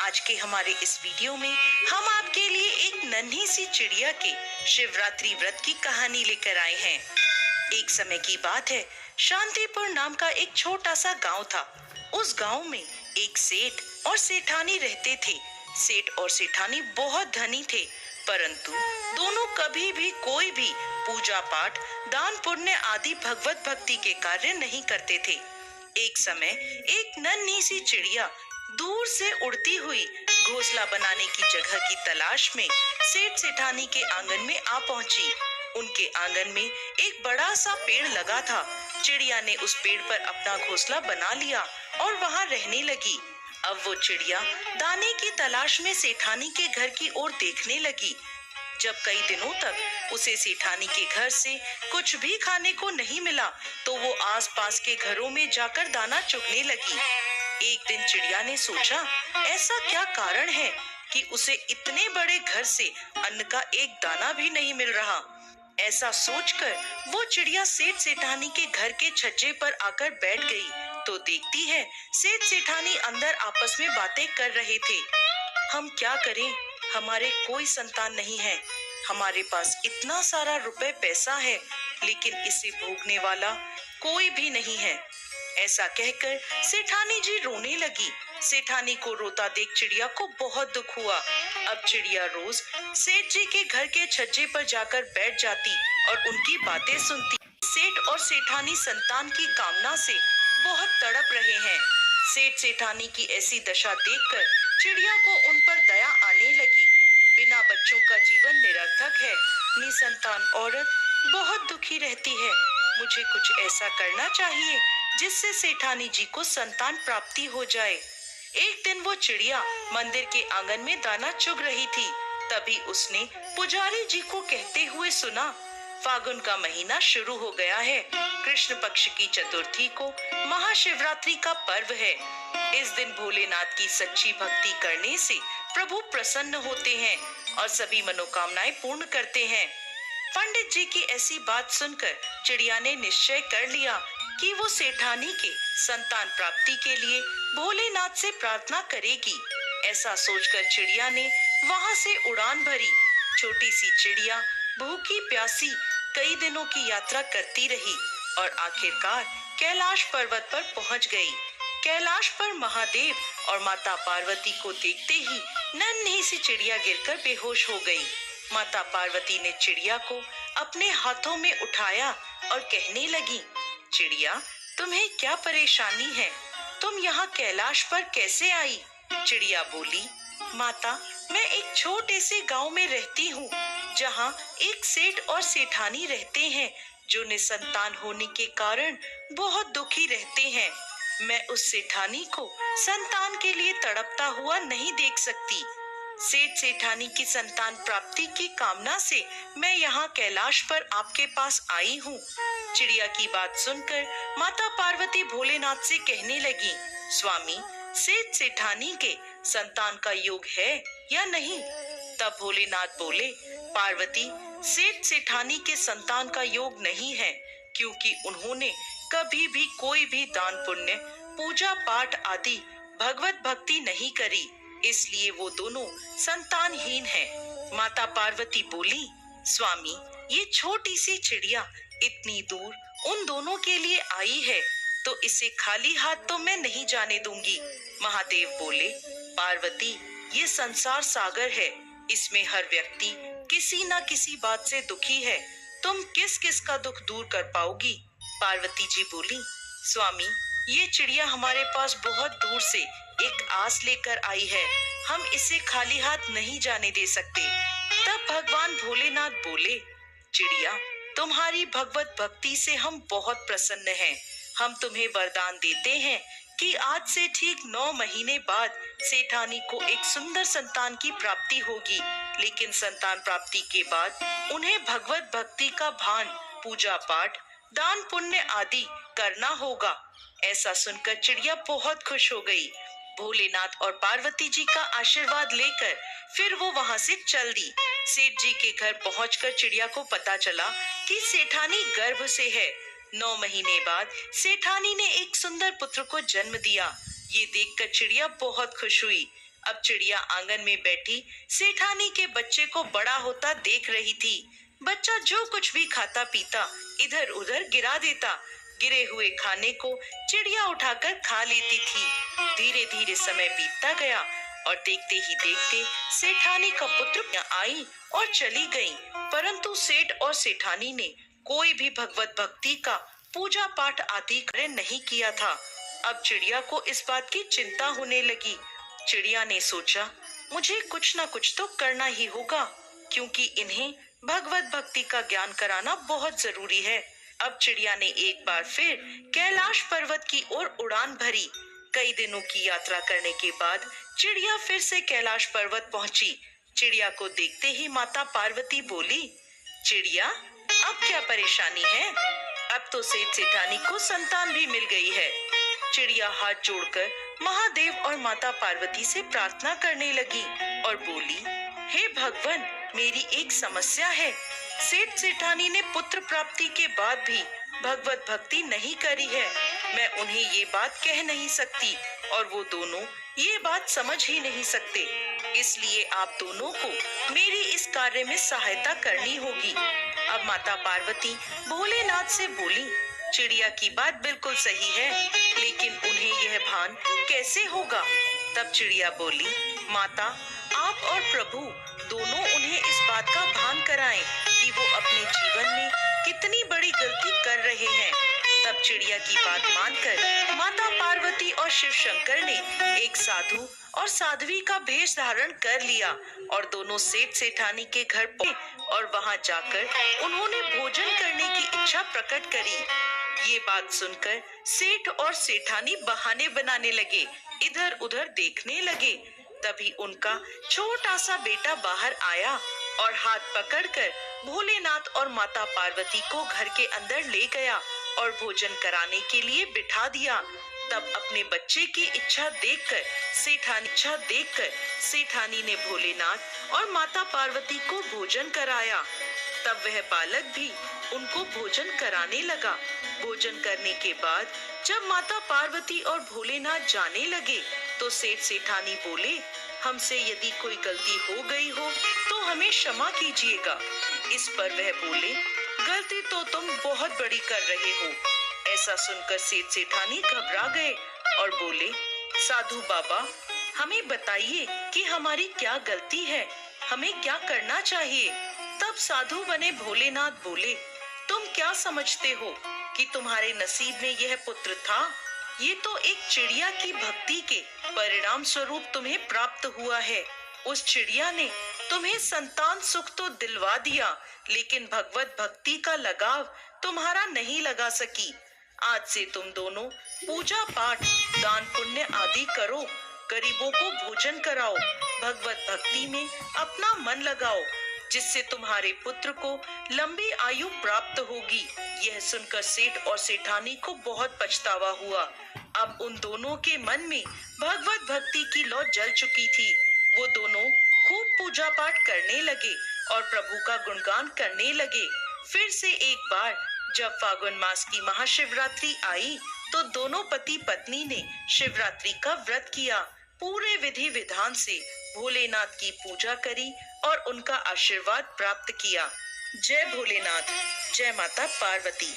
आज के हमारे इस वीडियो में हम आपके लिए एक नन्ही सी चिड़िया के शिवरात्रि व्रत की कहानी लेकर आए हैं। एक समय की बात है, शांतिपुर नाम का एक छोटा सा गांव था। उस गांव में एक सेठ और सेठानी रहते थे। सेठ और सेठानी बहुत धनी थे, परंतु दोनों कभी भी कोई भी पूजा पाठ, दान पुण्य आदि भगवत भक्ति के कार्य नहीं करते थे। एक समय एक नन्ही सी चिड़िया दूर से उड़ती हुई घोंसला बनाने की जगह की तलाश में सेठ सेठानी के आंगन में आ पहुंची। उनके आंगन में एक बड़ा सा पेड़ लगा था। चिड़िया ने उस पेड़ पर अपना घोंसला बना लिया और वहां रहने लगी। अब वो चिड़िया दाने की तलाश में सेठानी के घर की ओर देखने लगी। जब कई दिनों तक उसे सेठानी के घर से कुछ भी खाने को नहीं मिला, तो वो आसपास के घरों में जाकर दाना चुगने लगी। एक दिन चिड़िया ने सोचा, ऐसा क्या कारण है कि उसे इतने बड़े घर से अन्न का एक दाना भी नहीं मिल रहा। ऐसा सोचकर वो चिड़िया सेठ सेठानी के घर के छज्जे पर आकर बैठ गई, तो देखती है सेठ सेठानी अंदर आपस में बातें कर रहे थे। हम क्या करें, हमारे कोई संतान नहीं है। हमारे पास इतना सारा रुपए पैसा है, लेकिन इसे भोगने वाला कोई भी नहीं है। ऐसा कहकर सेठानी जी रोने लगी। सेठानी को रोता देख चिड़िया को बहुत दुख हुआ। अब चिड़िया रोज सेठ जी के घर के छज्जे पर जाकर बैठ जाती और उनकी बातें सुनती। सेठ और सेठानी संतान की कामना से बहुत तड़प रहे हैं। सेठ सेठानी की ऐसी दशा देखकर चिड़िया को उन पर दया आने लगी। बिना बच्चों का जीवन निरर्थक है। निसंतान औरत बहुत दुखी रहती है। मुझे कुछ ऐसा करना चाहिए जिससे सेठानी जी को संतान प्राप्ति हो जाए। एक दिन वो चिड़िया मंदिर के आंगन में दाना चुग रही थी। तभी उसने पुजारी जी को कहते हुए सुना, फागुन का महीना शुरू हो गया है। कृष्ण पक्ष की चतुर्थी को महाशिवरात्रि का पर्व है। इस दिन भोलेनाथ की सच्ची भक्ति करने से प्रभु प्रसन्न होते हैं और सभी मनोकामनाएं पूर्ण करते हैं। पंडित जी की ऐसी बात सुनकर चिड़िया ने निश्चय कर लिया कि वो सेठानी के संतान प्राप्ति के लिए भोलेनाथ से प्रार्थना करेगी। ऐसा सोचकर चिड़िया ने वहां से उड़ान भरी। छोटी सी चिड़िया भूखी प्यासी कई दिनों की यात्रा करती रही और आखिरकार कैलाश पर्वत पर पहुंच गई। कैलाश पर महादेव और माता पार्वती को देखते ही नन्ही सी चिड़िया गिरकर बेहोश हो गई। माता पार्वती ने चिड़िया को अपने हाथों में उठाया और कहने लगी, चिड़िया, तुम्हें क्या परेशानी है? तुम यहाँ कैलाश पर कैसे आई? चिड़िया बोली, माता, मैं एक छोटे से गांव में रहती हूँ, जहाँ एक सेठ और सेठानी रहते हैं, जो निसंतान होने के कारण बहुत दुखी रहते हैं। मैं उस सेठानी को संतान के लिए तड़पता हुआ नहीं देख सकती। सेठ सेठानी की संतान प्राप्ति की कामना से मैं यहाँ कैलाश पर आपके पास आई हूँ। चिड़िया की बात सुनकर माता पार्वती भोलेनाथ से कहने लगी, स्वामी, सेठ सेठानी के संतान का योग है या नहीं? तब भोलेनाथ बोले, पार्वती, सेठ सेठानी के संतान का योग नहीं है, क्योंकि उन्होंने कभी भी कोई भी दान पुण्य, पूजा पाठ आदि भगवत भक्ति नहीं करी, इसलिए वो दोनों संतानहीन हैं। माता पार्वती बोली, स्वामी, ये छोटी सी चिड़िया इतनी दूर उन दोनों के लिए आई है, तो इसे खाली हाथ तो मैं नहीं जाने दूंगी। महादेव बोले, पार्वती, ये संसार सागर है, इसमें हर व्यक्ति किसी न किसी बात से दुखी है। तुम किस किस का दुख दूर कर पाओगी? पार्वती जी बोली, स्वामी, ये चिड़िया हमारे पास बहुत दूर से एक आस लेकर आई है, हम इसे खाली हाथ नहीं जाने दे सकते। तब भगवान भोलेनाथ बोले, चिड़िया, तुम्हारी भगवत भक्ति से हम बहुत प्रसन्न हैं। हम तुम्हें वरदान देते हैं कि आज से ठीक 9 महीने बाद सेठानी को एक सुंदर संतान की प्राप्ति होगी, लेकिन संतान प्राप्ति के बाद उन्हें भगवत भक्ति का भान, पूजा पाठ, दान पुण्य आदि करना होगा। ऐसा सुनकर चिड़िया बहुत खुश हो गई। भोलेनाथ और पार्वती जी का आशीर्वाद लेकर फिर वो वहां से चल दी। सेठ जी के घर पहुंचकर चिड़िया को पता चला कि सेठानी गर्भ से है। 9 महीने बाद सेठानी ने एक सुंदर पुत्र को जन्म दिया। ये देखकर चिड़िया बहुत खुश हुई। अब चिड़िया आंगन में बैठी सेठानी के बच्चे को बड़ा होता देख रही थी। बच्चा जो कुछ भी खाता पीता इधर उधर गिरा देता। गिरे हुए खाने को चिड़िया उठाकर खा लेती थी। धीरे धीरे समय बीतता गया और देखते ही देखते सेठानी का पुत्र आई और चली गई, परंतु सेठ और सेठानी ने कोई भी भगवत भक्ति का पूजा पाठ आदि कार्य नहीं किया था। अब चिड़िया को इस बात की चिंता होने लगी। चिड़िया ने सोचा, मुझे कुछ न कुछ तो करना ही होगा, क्योंकि इन्हें भगवत भक्ति का ज्ञान कराना बहुत जरूरी है। अब चिड़िया ने एक बार फिर कैलाश पर्वत की ओर उड़ान भरी। कई दिनों की यात्रा करने के बाद चिड़िया फिर से कैलाश पर्वत पहुंची। चिड़िया को देखते ही माता पार्वती बोली, चिड़िया, अब क्या परेशानी है? अब तो सेठ सेठानी को संतान भी मिल गई है। चिड़िया हाथ जोड़कर महादेव और माता पार्वती से प्रार्थना करने लगी और बोली, हे भगवान, मेरी एक समस्या है। सेठ सेठानी ने पुत्र प्राप्ति के बाद भी भगवत भक्ति नहीं करी है। मैं उन्हें ये बात कह नहीं सकती और वो दोनों ये बात समझ ही नहीं सकते। इसलिए आप दोनों को मेरी इस कार्य में सहायता करनी होगी। अब माता पार्वती भोलेनाथ से बोली, चिड़िया की बात बिल्कुल सही है, लेकिन उन्हें यह भान कैसे होगा? तब चिड़िया बोली, माता, आप और प्रभु दोनों उन्हें इस बात का भान कराएं कि वो अपने जीवन में कितनी बड़ी गलती कर रहे हैं। तब चिड़िया की बात मानकर माता पार्वती और शिव शंकर ने एक साधु और साध्वी का वेश धारण कर लिया और दोनों सेठ सेठानी के घर पहुंचे और वहां जाकर उन्होंने भोजन करने की इच्छा प्रकट करी। ये बात सुनकर सेठ और सेठानी बहाने बनाने लगे, इधर उधर देखने लगे। तभी उनका छोटा सा बेटा बाहर आया और हाथ पकड़कर भोलेनाथ और माता पार्वती को घर के अंदर ले गया और भोजन कराने के लिए बिठा दिया। तब अपने बच्चे की इच्छा देखकर सेठानी ने भोलेनाथ और माता पार्वती को भोजन कराया। तब वह बालक भी उनको भोजन कराने लगा। भोजन करने के बाद जब माता पार्वती और भोलेनाथ जाने लगे तो सेठ सेठानी बोले, हमसे यदि कोई गलती हो गई हो तो हमें क्षमा कीजिएगा। इस पर वह बोले, गलती तो तुम बहुत बड़ी कर रहे हो। ऐसा सुनकर सेठ सेठानी घबरा गए और बोले, साधु बाबा, हमें बताइए कि हमारी क्या गलती है, हमें क्या करना चाहिए? तब साधु बने भोलेनाथ बोले, तुम क्या समझते हो कि तुम्हारे नसीब में यह पुत्र था? ये तो एक चिड़िया की भक्ति के परिणाम स्वरूप तुम्हें प्राप्त हुआ है। उस चिड़िया ने तुम्हें संतान सुख तो दिलवा दिया, लेकिन भगवत भक्ति का लगाव तुम्हारा नहीं लगा सकी। आज से तुम दोनों पूजा पाठ, दान पुण्य आदि करो, गरीबों को भोजन कराओ, भगवत भक्ति में अपना मन लगाओ, जिससे तुम्हारे पुत्र को लंबी आयु प्राप्त होगी। यह सुनकर सेठ और सेठानी को बहुत पछतावा हुआ। अब उन दोनों के मन में भगवत भक्ति की लौ जल चुकी थी। वो दोनों खूब पूजा पाठ करने लगे और प्रभु का गुणगान करने लगे। फिर से एक बार जब फागुन मास की महाशिवरात्रि आई तो दोनों पति पत्नी ने शिवरात्रि का व्रत किया। पूरे विधि विधान से भोलेनाथ की पूजा करी और उनका आशीर्वाद प्राप्त किया। जय भोलेनाथ, जय माता पार्वती।